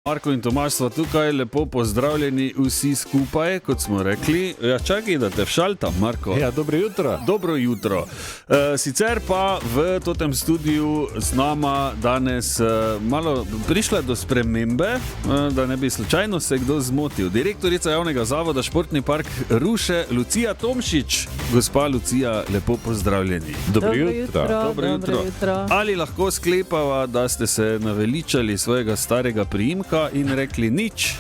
Marko in Tomaž sva tukaj, lepo pozdravljeni vsi skupaj, kot smo rekli. Ja, čakaj, da te všaltam, Marko. Ja, dobro jutro. Dobro jutro. Sicer pa v totem studiu z nama danes malo prišla do spremembe, da ne bi slučajno se kdo zmotil. Direktorica javnega zavoda Športni park Ruše, Lucija Tomšič. Gospa Lucija, lepo pozdravljeni. Dobro jutro. Dobro jutro. Ali lahko sklepava, da ste se naveličali svojega starega priimka in rekli nič?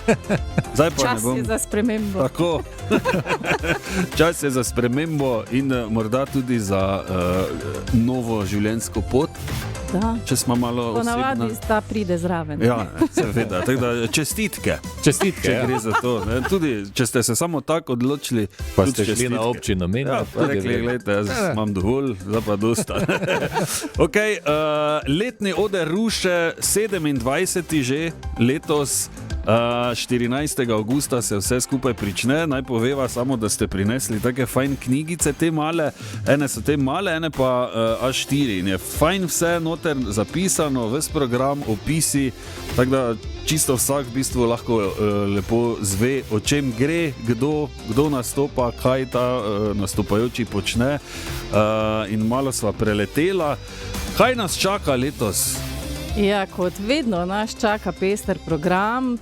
Zdaj pa Čas je za spremembo. Tako. Čas je za spremembo in morda tudi za novo življenjsko pot. Da. Če smo malo Ponavadi osebna. ta pride zraven. Ja, seveda. Tako da čestitke. Čestitke, Če ja. gre za to. Ne? Tudi, če ste se samo tako odločili, Pa tudi ste šli čestitke. na občino meni. Ja, pa rekli, gledajte, jaz imam dovolj, zdaj pa dosta. Okay, letni oder Ruše, 27. že letos, 14. avgusta se vse skupaj prične. Naj poveva samo, da ste prinesli take fajn knjigice, te male. Ene so te male, ene pa A4. In je fajn vse noter zapisano, ves program, opisi, tako da čisto vsak v bistvu lahko lepo zve, o čem gre, kdo nastopa, kaj ta nastopajoči počne. In malo sva preletela. Kaj nas čaka letos? Ja, kot vedno nas čaka pester program.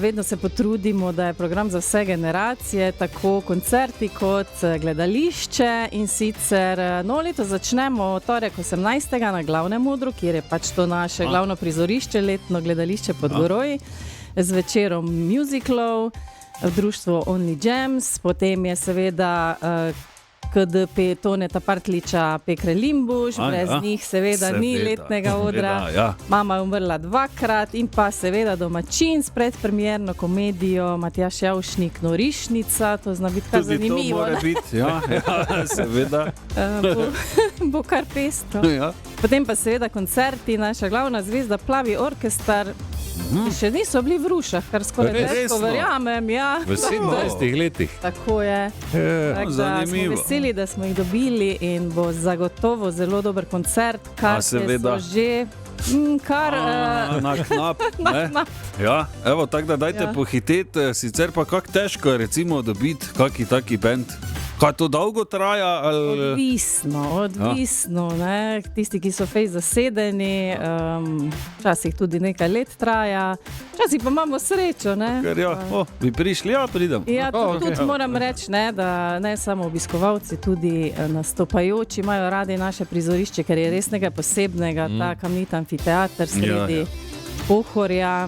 Vedno se potrudimo, da je program za vse generacije, tako koncerti kot gledališče. In sicer leto začnemo torek 18. na Glavnem odru, kjer je pač to naše glavno prizorišče, letno gledališče Podgoroj, z večerom musicalov v društvu Only Gems. Potem je seveda KDP Toneta Partliča Pekre Limbuš, brez njih seveda ni letnega odra. Ja. Mama je umrla 2-krat in pa seveda domačin s predpremierno komedijo Matjaž Javšnik Norišnica, to zna biti kar Tudi zanimivo. to mora biti, ja, seveda. Bo kar pestro. Ja. Potem pa seveda koncerti, naša glavna zvezda Plavi orkestar, ki še niso bili v Rušah, kar skoraj Resno? težko verjamem. Ja. V 17 letih. Tako je. Tako da smo zanimivo. veseli, da smo jih dobili in bo zagotovo zelo dober koncert, kar so seveda. že kar... Na knap, ne? knap. Ja, evo, tako da dajte Ja. pohiteti, sicer pa kako težko je recimo dobiti kaki taki band. Kaj to dolgo traja? Ali... Odvisno, ne? Tisti, ki so fejs zasedeni, včasih tudi nekaj let traja, včasih pa imamo srečo, ne? Ker ja, bi prišli, ja, pridem. Ja, tudi okej. moram reči, ne, da ne samo obiskovalci, tudi nastopajoči imajo radi naše prizorišče, ker je res nekaj posebnega, ta kamniti amfiteater sredi Pohorja.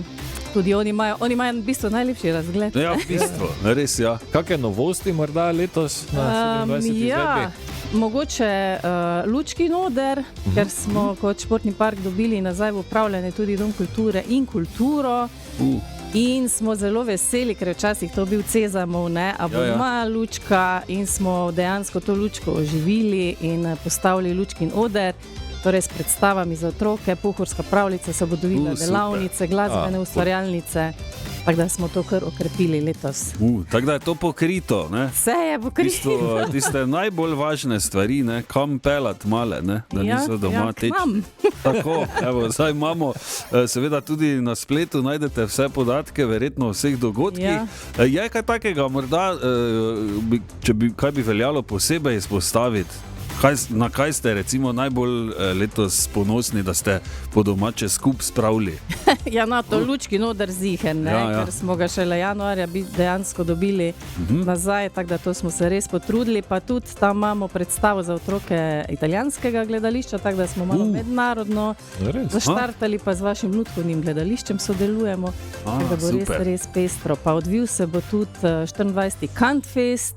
Tudi oni imajo v bistvu najlepši razgled. Ja, v bistvu, res ja. Kakšne novosti morda letos na 27. Ja, mogoče Lučkin oder, ker smo kot Športni park dobili nazaj v upravljanje tudi Dom kulture in kulturo. In smo zelo veseli, ker je včasih to bil Cezamov, ne, a bo moja lučka, in smo dejansko to lučko oživili in postavili Lučkin oder. Torej s predstavami za otroke, pohorska pravljica, se bodo videle delavnice, glasbene ustvarjalnice, tako da smo to kar okrepili letos. Tako da je to pokrito, ne? Vse je V pokrito. bistvu, tiste najbolj važne stvari, ne? Kam pelat male, ne? Da niso doma k nam. Tako, evo, zdaj imamo, seveda tudi na spletu najdete vse podatke, verjetno o vseh dogodkih. Ja. Je kaj takega, morda, kaj bi veljalo posebej izpostaviti? Na kaj ste recimo najbolj letos ponosni, da ste po domače skup spravili? Ja, na to Lučkin oder zihen, ne, Ja. ker smo ga šele januarja dejansko dobili nazaj, tako da to smo se res potrudili, pa tudi tam imamo predstavo za otroke italijanskega gledališča, tako da smo malo mednarodno Res? zaštartali, pa z vašim Lutkovnim gledališčem sodelujemo, tako da bo super. res pestro. Pa odvil se bo tudi 24. Kantfest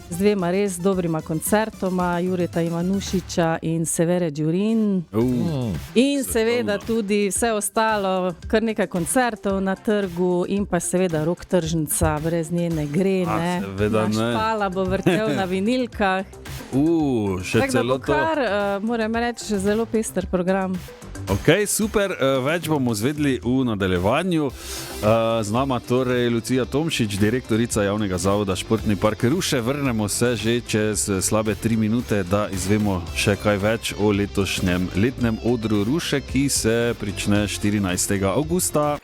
z dvema res dobrima koncertoma, Jureta Ivanušiča in Severe Đurin. In seveda tudi vse ostalo, kar nekaj koncertov na trgu in pa seveda rock tržnica, brez nje ne gre, ne. seveda Naš ne. Pala bo vrtel na vinilkah. Še Tako da celo bo to. kar, moram reči, zelo pester program. Ok, super, več bomo zvedli v nadaljevanju. Z nama torej Lucija Tomšič, direktorica javnega zavoda Športni park Ruše. Vrnemo se že čez slabe 3 minute, da izvemo še kaj več o letošnjem letnem odru Ruše, ki se prične 14. avgusta.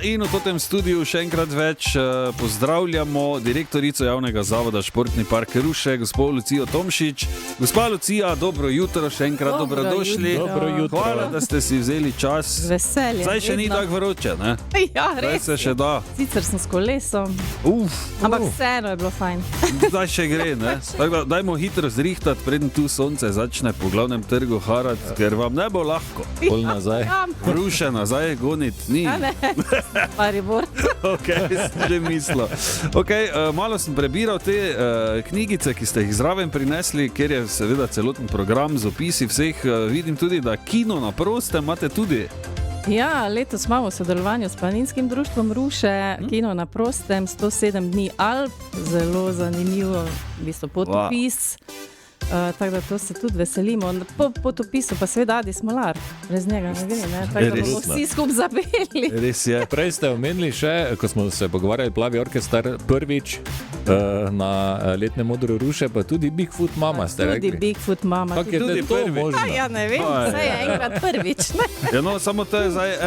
in v tem studiu še enkrat več pozdravljamo direktorico javnega zavoda Športni park Ruše, gospod Lucijo Tomšič. Gospa Lucija, dobro jutro, še enkrat dobrodošli. Dobro jutro. Hvala, da ste si vzeli čas. Z veseljem. Zdaj še ni tako vroče, ne? Ja, Zdaj res. se še da. Sicer sem s kolesom, ampak vseeno je bilo fajn. Zdaj še gre, ne? Tako da dajmo hitro zrihtati, preden tu sonce začne po glavnem trgu harati, ker vam ne bo lahko. Pol nazaj. Ruše nazaj goniti ni. Ja, ne, Maribor. Ok, sem že mislil. Okay, malo sem prebiral te knjigice, ki ste jih zraven prinesli, ker je seveda celoten program z opisi vseh. Vidim tudi, da kino na prostem imate tudi. Ja, letos imamo v sodelovanju s Planinskim društvom Ruše, kino na prostem, 107 dni Alp, zelo zanimivo, v bistvu potopis. Tako da to se tudi veselimo. Po potopisu pa seveda Adi Smolar, brez njega ne gre, ne? Tako da bomo vsi skupaj zabeli. Res je. Prej ste omenili še, ko smo se pogovarjali, Plavi orkester prvič na letnem odru Ruše, pa tudi Bigfoot Mama ste Tudi rekli. Bigfoot Mama. Kako je Tudi to prvič. možno? Ja, ne vem, vse je enkrat prvič. Ne? Ja, no, samo to je zdaj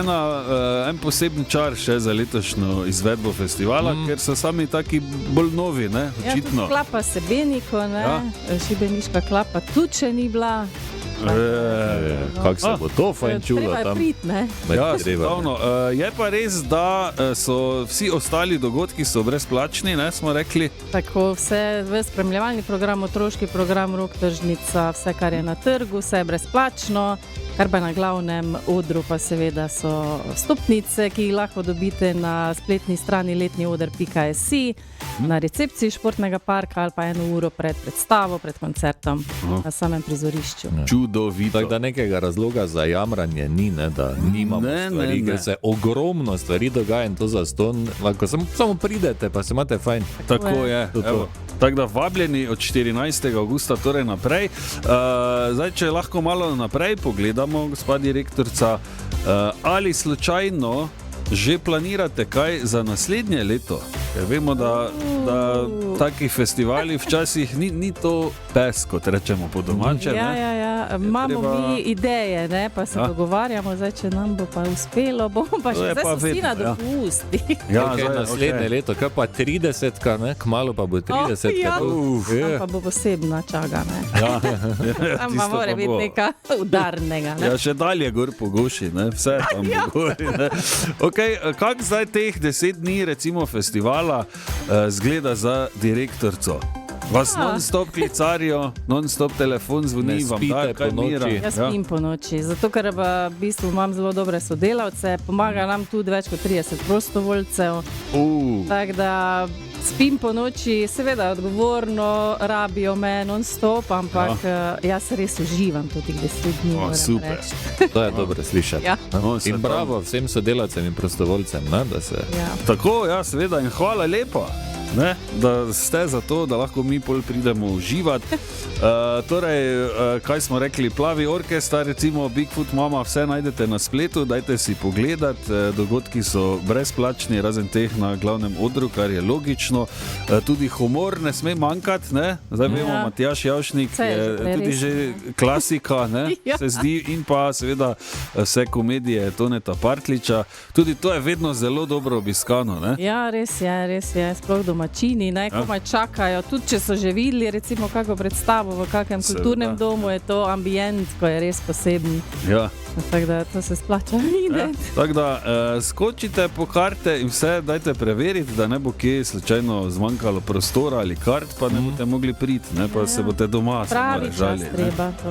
en poseben čar še za letošnjo izvedbo festivala, ker so sami taki bolj novi, ne? Ja, tudi Očitno. klapa Sebeniko, ne? Ja. Šibeniška klapa tudi še ni bila. Kako se bo to fajn čulo Treba je tam? priti, ne? Ja, Treba. stavno. Je pa res, da so vsi ostali dogodki so brezplačni, ne, smo rekli. Tako vse, spremljevalni program, otroški program, rok tržnica, vse, kar je na trgu, vse je brezplačno. Kar pa na glavnem odru pa seveda so stopnice, ki jih lahko dobite na spletni strani letnioder.si, na recepciji športnega parka ali pa 1 uro pred predstavo, pred koncertom na samem prizorišču. Čudovito. Tako da nekega razloga za jamranje ni, ne, da nimamo stvari, ker se ogromno stvari dogaja in to zastonj. Lahko samo pridete, pa se imate fajn. Tako je. To. Evo. Tako da vabljeni od 14. augusta torej naprej. Zdaj, če lahko malo naprej pogledamo, gospa direktorica, ali slučajno že planirate kaj za naslednje leto? Ker vemo, da takih festivali včasih ni to pes, kot rečemo po domače. Ja. Imamo mi ideje, ne? Pa se dogovarjamo, zdaj, če nam bo pa uspelo, bomo pa še zdaj so vsi na dopusti. Ja, Okay, naslednje leto, kaj pa 30-ka, ne? Kmalu pa bo 30-ka. Ja. Ja. Tam pa bo posebna čaga, ne? Ja, Tam pa mora biti nekaj udarnega, ne? Ja, še dalje gor po goši, ne? Vse tam bo gori. Ne? Okay, kako zdaj teh 10 dni recimo festivala zgleda za direktorico? Vas non-stop klicarijo, non-stop telefon zvoni, vam dajo kaj mira. Jaz spim po noči, zato ker v bistvu imam zelo dobre sodelavce, pomaga nam tudi več kot 30 prostovoljcev. Tako da spim po noči, seveda odgovorno, rabijo me non-stop, ampak jaz res uživam tudi 10 dni. Super. To je dobro slišati. Ja. In bravo vsem sodelavcem in prostovoljcem, ne, da se... Ja. Tako, ja, seveda, in hvala lepa, ne, da ste za to, da lahko mi pol pridemo uživati. Torej, kaj smo rekli, Plavi orkester, recimo Bigfoot Mama, vse najdete na spletu, dajte si pogledati, dogodki so brezplačni, razen teh na glavnem odru, kar je logično. Tudi humor ne sme manjkati, ne, zdaj vemo, Matjaž Javšnik je tudi že klasika, ne, se zdi, in pa seveda vse komedije Toneta Partliča, tudi to je vedno zelo dobro obiskano, ne. Ja, res je, sploh domačini, ne, komaj čakajo, tudi če so že videli recimo kako predstavo v kakem kulturnem domu, je to ambient, ko je res poseben. Ja. Tako da to se splača videti. Tako da skočite po karte in vse dajte preveriti, da ne bo kje slučajno zmanjkalo prostora ali kart, pa ne boste mogli priti, ne, pa se boste doma samo režali.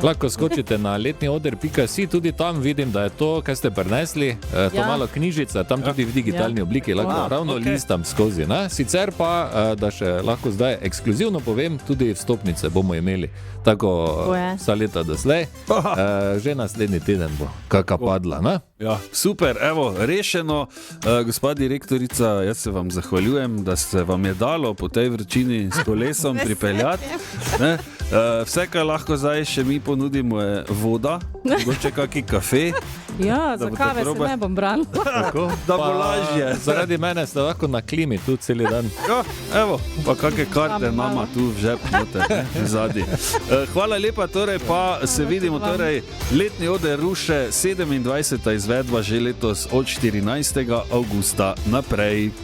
Lahko skočite na letnioder.si, tudi tam vidim, da je to, kaj ste prinesli, to malo knjižica, tam tudi v digitalni obliki, lahko ravno listam skozi. Ne? Sicer pa, da še lahko zdaj ekskluzivno povem, tudi vstopnice bomo imeli. Tako vsa leta doslej, že naslednji teden bo kaka padla. Ne? Ja, super, evo, rešeno. Gospa direktorica, jaz se vam zahvaljujem, da se vam je dalo po tej vročini s kolesom pripeljati. Ne? Vse, kar lahko zdaj še mi ponudimo, je voda, mogoče kaki kafe. Ja, za kave se ne bom branila. Tako, da bo lažje. Zaradi mene ste lahko na klimi tu celi dan. Ja, evo, pa kakšne karte nama tu v žep note, zadnji. Hvala lepa, torej pa se vidimo, torej letni oder Ruše, 27. izvedba že letos od 14. avgusta naprej.